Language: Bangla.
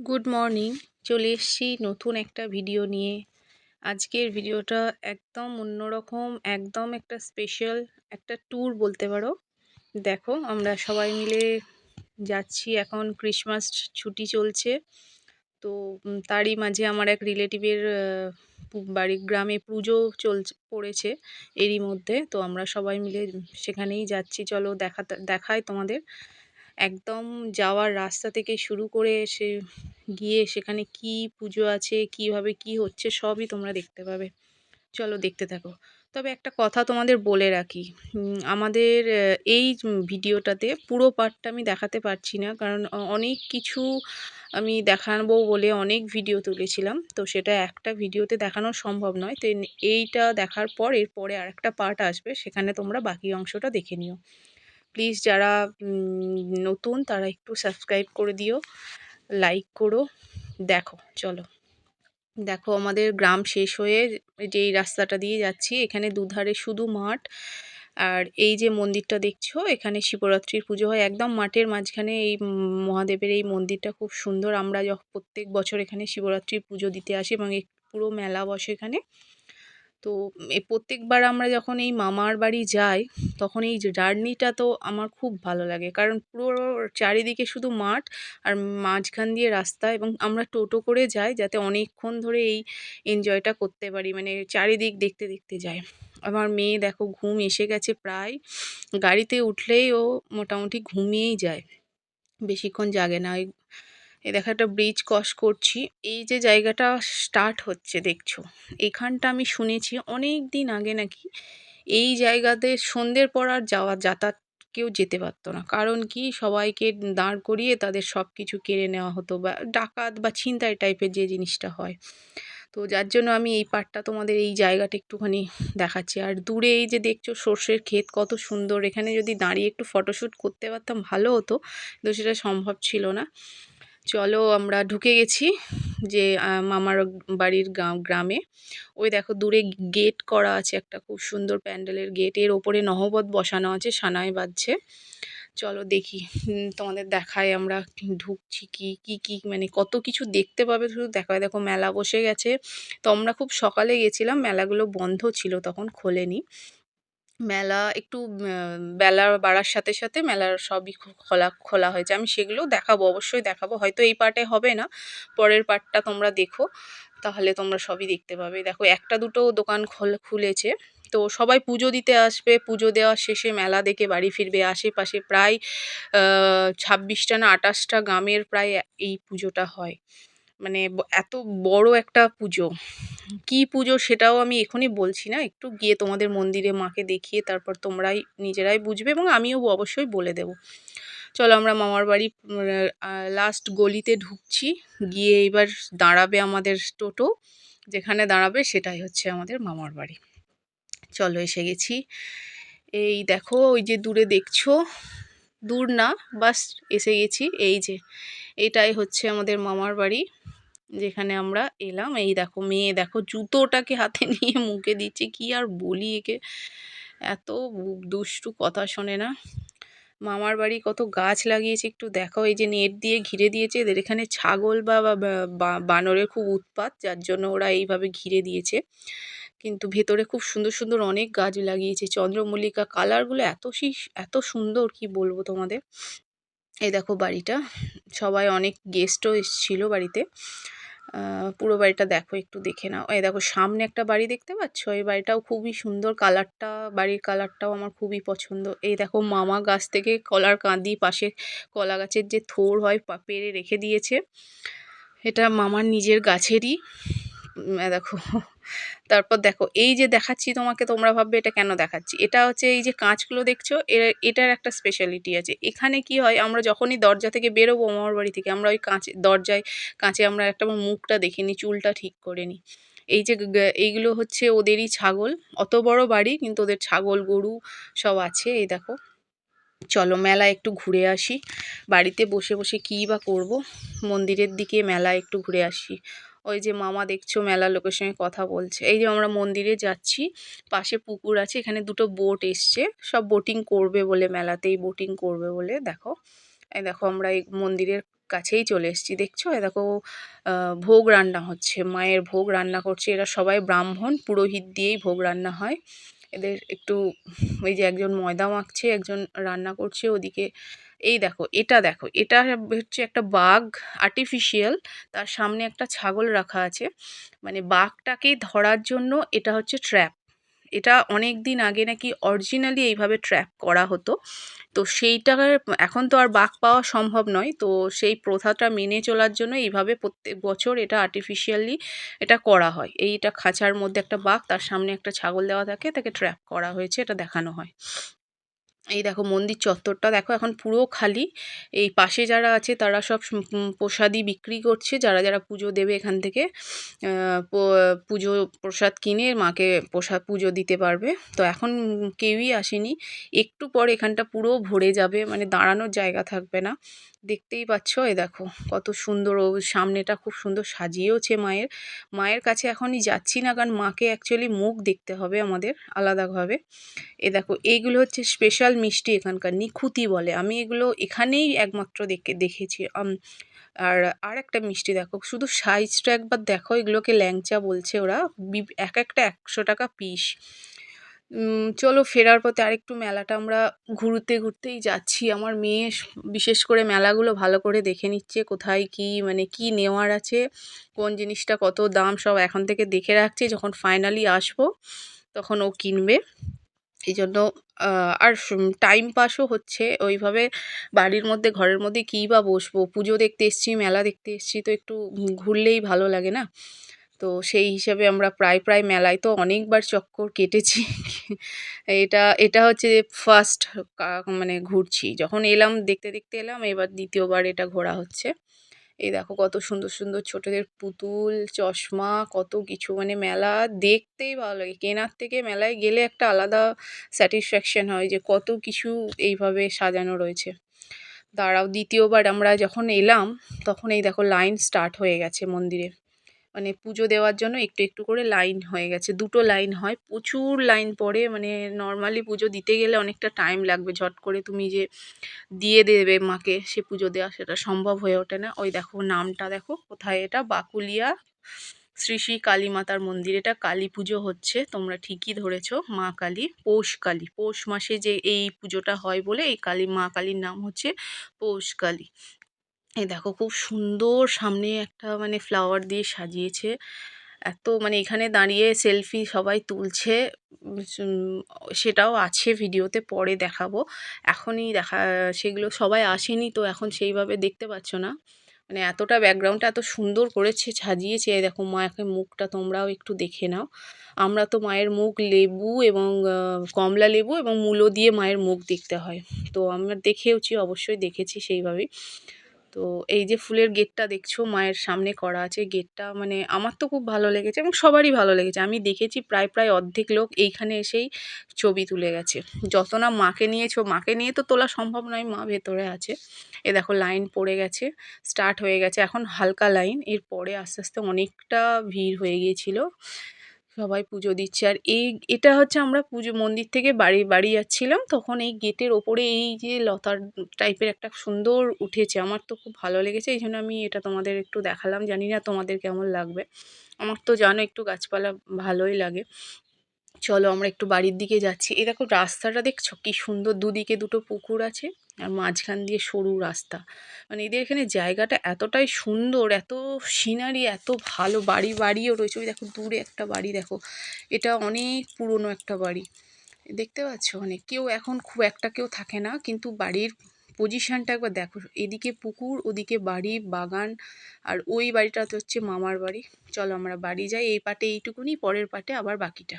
Good morning. চলে এসেছি নতুন একটা ভিডিও নিয়ে। আজকের ভিডিওটা একদম অন্যরকম, একদম একটা স্পেশাল একটা ট্যুর বলতে পারো। দেখো আমরা সবাই মিলে যাচ্ছি, এখন ক্রিসমাস ছুটি চলছে। তো তারই মাঝে আমার এক রিলেটিভের বাড়ির গ্রামে পুজো পড়েছে এরই মধ্যে। তো আমরা সবাই মিলে সেখানেই যাচ্ছি। চলো দেখাই তোমাদের। একদম যাওয়ার রাস্তা থেকে শুরু করে গিয়ে সেখানে কি পুজো আছে, কিভাবে কি হচ্ছে সবই তোমরা দেখতে পাবে। চলো দেখতে থাকো। তবে একটা কথা তোমাদের বলে রাখি, আমাদের এই ভিডিওটাতে পুরো পার্টটা আমি দেখাতে পারছি না, কারণ অনেক কিছু আমি দেখাবো বলে অনেক ভিডিও তুলেছিলাম, তো সেটা একটা ভিডিওতে দেখানো সম্ভব নয়। তো এইটা দেখার পর এরপরে আরেকটা পার্ট আসবে, সেখানে তোমরা বাকি অংশটা দেখে নিও। প্লিজ যারা নতুন তারা একটু সাবস্ক্রাইব করে দিও, লাইক করো। দেখো চলো। দেখো আমাদের গ্রাম শেষ হয়ে যেই রাস্তাটা দিয়ে যাচ্ছি, এখানে দুধারে শুধু মাঠ। আর এই যে মন্দিরটা দেখছো, এখানে শিবরাত্রির পুজো হয় একদম মাঠের মাঝখানে। এই মহাদেবের এই মন্দিরটা খুব সুন্দর। আমরা প্রত্যেক বছর এখানে শিবরাত্রির পুজো দিতে আসি এবং পুরো মেলা বসে এখানে। তো প্রত্যেকবার আমরা যখন এই মামার বাড়ি যাই, তখন এই জার্নিটা তো আমার খুব ভালো লাগে, কারণ পুরো চারিদিকে শুধু মাঠ আর মাঝখান দিয়ে রাস্তা, এবং আমরা টোটো করে যাই যাতে অনেকক্ষণ ধরে এই এনজয়টা করতে পারি, মানে চারিদিক দেখতে দেখতে যাই। আমার মেয়ে দেখো ঘুম এসে গেছে প্রায়, গাড়িতে উঠলেই ও মোটামুটি ঘুমিয়েই যায়, বেশিক্ষণ জাগে না। দেখো একটা ব্রিজ ক্রস করছি। এই যে জায়গাটা স্টার্ট হচ্ছে দেখছো, এখানটা আমি শুনেছি অনেক দিন আগে নাকি এই জায়গাতে সন্ধ্যের পর আর যাতায়াত কেউ যেতে পারতো না। কারণ কি, সবাইকে দাঁড় করিয়ে তাদের সব কিছু কেড়ে নেওয়া হতো, বা ডাকাত বা ছিনতাই টাইপের যে জিনিসটা হয়। তো যার জন্য আমি এই পার্টটা তোমাদের এই জায়গাটা একটুখানি দেখাচ্ছি। আর দূরে এই যে দেখছো সর্ষের ক্ষেত কত সুন্দর, এখানে যদি দাঁড়িয়ে একটু ফটোশ্যুট করতে পারতাম ভালো হতো, কিন্তু সেটা সম্ভব ছিল না। চলো আমরা ঢুকে গেছি যে মামার বাড়ির গ্রামে। ওই দেখো দূরে গেট করা আছে, একটা খুব সুন্দর প্যান্ডেলের গেট, এর ওপরে নহবত বসানো আছে, সানাই বাজছে। চলো দেখি, তোমাদের দেখায় আমরা ঢুকছি কি কি কি মানে কত কিছু দেখতে পাবে শুধু দেখায়। দেখো মেলা বসে গেছে। তো আমরা খুব সকালে গেছিলাম, মেলাগুলো বন্ধ ছিল, তখন খোলেনি মেলা। একটু বেলা বাড়ার সাথে সাথে মেলার সবই খোলা খোলা হয়েছে। আমি সেগুলোও দেখাবো, অবশ্যই দেখাবো, হয়তো এই পার্টে হবে না, পরের পার্টটা তোমরা দেখো, তাহলে তোমরা সবই দেখতে পাবে। দেখো একটা দুটো দোকান খুলেছে। তো সবাই পুজো দিতে আসবে, পুজো দেওয়া শেষে মেলা দেখে বাড়ি ফিরবে। আশেপাশে প্রায় 26টা না 28টা গ্রামের প্রায় এই পুজোটা হয়। মানে এত বড় একটা পুজো। কি পুজো সেটাও আমি এখনই বলছি না, একটু গিয়ে তোমাদের মন্দিরে মাকে দেখিয়ে তারপর তোমরাই নিজেরাই বুঝবে, এবং আমিও অবশ্যই বলে দেব। চলো আমরা মামার বাড়ি লাস্ট গলিতে ঢুকছি। গিয়ে এবার দাঁড়াবে আমাদের টোটো, যেখানে দাঁড়াবে সেটাই হচ্ছে আমাদের মামার বাড়ি। চলো এসে গেছি। এই দেখো ওই যে দূরে দেখছো, দূর না বাস এসে গেছি। এই যে এটাই হচ্ছে আমাদের মামার বাড়ি, যেখানে আমরা এলাম। এই দেখো মেয়ে দেখো জুতোটাকে হাতে নিয়ে মুখে দিচ্ছে, কি আর বলি একে, এত দুষ্টু, কথা শোনে না। মামার বাড়ি কত গাছ লাগিয়েছে একটু দেখো, এই যে নেট দিয়ে ঘিরে দিয়েছে। এদের এখানে ছাগল বা বানরের খুব উৎপাত, যার জন্য ওরা এইভাবে ঘিরে দিয়েছে। কিন্তু ভেতরে খুব সুন্দর সুন্দর অনেক গাছ লাগিয়েছে, চন্দ্রমল্লিকা, কালারগুলো এত সুন্দর কি বলবো তোমাদের। এই দেখো বাড়িটা, সবাই অনেক গেস্টও এসেছিল বাড়িতে। পুরো বাড়িটা দেখো, একটু দেখে নাও। এই দেখো সামনে একটা বাড়ি দেখতে পাচ্ছ, এই বাড়িটাও খুবই সুন্দর, কালারটা বাড়ির কালারটাও আমার খুবই পছন্দ। এই দেখো মামা গাছ থেকে কলার কাঁদি, পাশে কলা গাছের যে থোড় হয় পেড়ে রেখে দিয়েছে, এটা মামার নিজের গাছেরই। দেখো তারপর দেখো এই যে দেখাচ্ছি তোমাকে, তোমরা ভাববে এটা কেন দেখাচ্ছি। এটা হচ্ছে এই যে কাঁচগুলো দেখছো, এটার একটা স্পেশালিটি আছে। এখানে কি হয়, আমরা যখনই দরজা থেকে বেরোবো মামার বাড়ি থেকে, আমরা ওই দরজায় কাঁচে আমরা একটা মুখটা দেখে নিই, চুলটা ঠিক করে নিই। এই যে এইগুলো হচ্ছে ওদেরই ছাগল। অত বড় বাড়ি কিন্তু ওদের ছাগল গরু সব আছে। এই দেখো চলো মেলা একটু ঘুরে আসি। বাড়িতে বসে বসে কী বা করবো, মন্দিরের দিকে মেলা একটু ঘুরে আসি। ওই যে মামা দেখছো মেলার লোকের সঙ্গে কথা বলছে। এই যে আমরা মন্দিরে যাচ্ছি, পাশে পুকুর আছে, এখানে দুটো বোট এসছে, সব বোটিং করবে বলে, মেলাতেই বোটিং করবে বলে। দেখো এই দেখো আমরা এই মন্দিরের কাছেই চলে এসেছি। দেখছো এ দেখো ভোগ রান্না হচ্ছে, মায়ের ভোগ রান্না করছে। এরা সবাই ব্রাহ্মণ, পুরোহিত দিয়েই ভোগ রান্না হয়। এদের একটু ওই যে একজন ময়দা মাখছে, একজন রান্না করছে ওদিকে। এই দেখো, দেখো এটা হচ্ছে একটা বাঘ, আর্টিফিশিয়াল। তার সামনে একটা ছাগল রাখা আছে। মানে বাঘটাকে ধরার জন্য এটা হচ্ছে ট্র্যাপ। এটা অনেক দিন আগে নাকি অরিজিনালি এইভাবে ট্র্যাপ করা হতো। তো সেইটার এখন তো আর বাঘ পাওয়া সম্ভব নয়। তো সেই প্রথাটা মেনে চলার জন্য এইভাবে প্রত্যেক বছর এটা আর্টিফিশিয়ালি এটা করা হয়। এইটা খাঁচার মধ্যে একটা বাঘ, তার সামনে একটা ছাগল দেওয়া থাকে, তাকে ট্র্যাপ করা হয়েছে, এটা দেখানো হয়। এই দেখো মন্দির চত্বরটা দেখো এখন পুরো খালি। এই পাশে যারা আছে তারা সব প্রসাদি বিক্রি করছে, যারা যারা পুজো দেবে এখান থেকে পুজো প্রসাদ কিনে মাকে পুজো দিতে পারবে। তো এখন কেউই আসেনি। একটু পর এখানটা পুরো ভরে যাবে, মানে দাঁড়ানোর জায়গা থাকবে না। দেখতেই পাচ্ছ, এ দেখো কত সুন্দর। ও সামনেটা খুব সুন্দর সাজিয়েওছে মায়ের। মায়ের কাছে এখনই যাচ্ছি না, কারণ মাকে অ্যাকচুয়ালি মুখ দেখতে হবে আমাদের আলাদাভাবে। এ দেখো এইগুলো হচ্ছে স্পেশাল মিষ্টি, এখানকার নিখুঁতি বলে। আমি এগুলো এখানেই একমাত্র দেখেছি। আর আর একটা মিষ্টি দেখো, শুধু সাইজটা একবার দেখো, এগুলোকে ল্যাংচা বলছে ওরা। এক একটা 100 টাকা পিস। চলো ফেরার পথে আরেকটু মেলাটা আমরা ঘুরতেই যাচ্ছি। আমার মেয়ে বিশেষ করে মেলাগুলো ভালো করে দেখে নিচ্ছে, কোথায় কি মানে কি নেওয়ার আছে, কোন জিনিসটা কত দাম সব এখন থেকে দেখে রাখছি। যখন ফাইনালি আসবো তখন ও কিনবে। এই জন্য আর টাইম পাসও হচ্ছে ওইভাবে। বাড়ির মধ্যে ঘরের মধ্যে কী বা বসবো, পুজো দেখতে এসছি, মেলা দেখতে এসছি, তো একটু ঘুরলেই ভালো লাগে না? তো সেই হিসাবে আমরা প্রায় মেলায় তো অনেকবার চক্কর কেটেছি। এটা এটা হচ্ছে ফার্স্ট মানে ঘুরছি। যখন এলাম দেখতে এলাম, এবার দ্বিতীয়বার এটা ঘোরা হচ্ছে। এই দেখো কত সুন্দর সুন্দর ছোটদের পুতুল, চশমা, কত কিছু। মানে মেলা দেখতেই ভালো লাগে, কেনার থেকে মেলায় গেলে একটা আলাদা স্যাটিসফ্যাকশন হয় যে কত কিছু এইভাবে সাজানো রয়েছে। দাঁড়াও, দ্বিতীয়বার আমরা যখন এলাম তখন এই দেখো লাইন স্টার্ট হয়ে গেছে মন্দিরে। মানে পুজো দেওয়ার জন্য একটু করে লাইন হয়ে গেছে। 2টো লাইন হয়, প্রচুর লাইন পড়ে। মানে নর্মালি পুজো দিতে গেলে অনেকটা টাইম লাগবে, ঝট করে তুমি যে দিয়ে দেবে মাকে সে পুজো দেওয়া, সেটা সম্ভব হয়ে ওঠে না। ওই দেখো নামটা দেখো কোথায়, এটা বাকুলিয়া শ্রী শ্রী কালী মাতার মন্দির। এটা কালী পুজো হচ্ছে, তোমরা ঠিকই ধরেছো, মা কালী। কালী, পৌষ মাসে যে এই পুজোটা হয় বলে এই মা কালীর নাম হচ্ছে পৌষ কালী। এই দেখো খুব সুন্দর, সামনে একটা মানে ফ্লাওয়ার দিয়ে সাজিয়েছে। এত মানে এখানে দাঁড়িয়ে সেলফি সবাই তুলছে। সেটাও আছে ভিডিওতে, পরে দেখাবো। এখনই সেগুলো সবাই আসেনি তো এখন সেইভাবে দেখতে পাচ্ছ না। মানে এতটা ব্যাকগ্রাউন্ডটা এত সুন্দর করেছে, সাজিয়েছে। এই দেখো মায়ের মুখটা তোমরাও একটু দেখে নাও। আমরা তো মায়ের মুখ লেবু এবং কমলা লেবু এবং মূলো দিয়ে মায়ের মুখ দেখতে হয়। তো আমরা দেখেওছি, অবশ্যই দেখেছি সেইভাবেই। তো এই যে ফুলের গেটটা দেখছো মায়ের সামনে করা আছে, গেটটা মানে আমার তো খুব ভালো লেগেছে এবং সবারই ভালো লেগেছে। আমি দেখেছি প্রায় অর্ধেক লোক এইখানে এসেই ছবি তুলে গেছে। যত না মাকে নিয়েছো, মাকে নিয়ে তো তোলা সম্ভব নয়, মা ভেতরে আছে। এ দেখো লাইন পড়ে গেছে, স্টার্ট হয়ে গেছে এখন হালকা লাইন। এরপরে আস্তে আস্তে অনেকটা ভিড় হয়ে গিয়েছিল, সবাই পুজো দিচ্ছে। আর এটা হচ্ছে আমরা পুজো মন্দির থেকে বাড়ি যাচ্ছিলাম, তখন এই গেটের ওপরে এই যে লতার টাইপের একটা সুন্দর উঠেছে, আমার তো খুব ভালো লেগেছে। এই জন্য আমি এটা তোমাদের একটু দেখালাম, জানি না তোমাদের কেমন লাগবে। আমার তো জানো একটু গাছপালা ভালোই লাগে। চলো আমরা একটু বাড়ির দিকে যাচ্ছি। এই দেখো রাস্তাটা দেখছো কি সুন্দর, দুদিকে দুটো পুকুর আছে আর মাঝখান দিয়ে সরু রাস্তা। মানে এদের এখানে জায়গাটা এতটাই সুন্দর, এত সিনারি, এত ভালো। বাড়িও রয়েছে। ওই দেখো দূরে একটা বাড়ি দেখো, এটা অনেক পুরনো একটা বাড়ি, দেখতে পাচ্ছ। অনেক কেউ এখন খুব একটা কেউ থাকে না, কিন্তু বাড়ির পজিশনটা একবার দেখো, এদিকে পুকুর, ওদিকে বাড়ি, বাগান। আর ওই বাড়িটাতে হচ্ছে মামার বাড়ি। চলো আমরা বাড়ি যাই। এই পাটে এইটুকুনি, পরের পাটে আবার বাকিটা।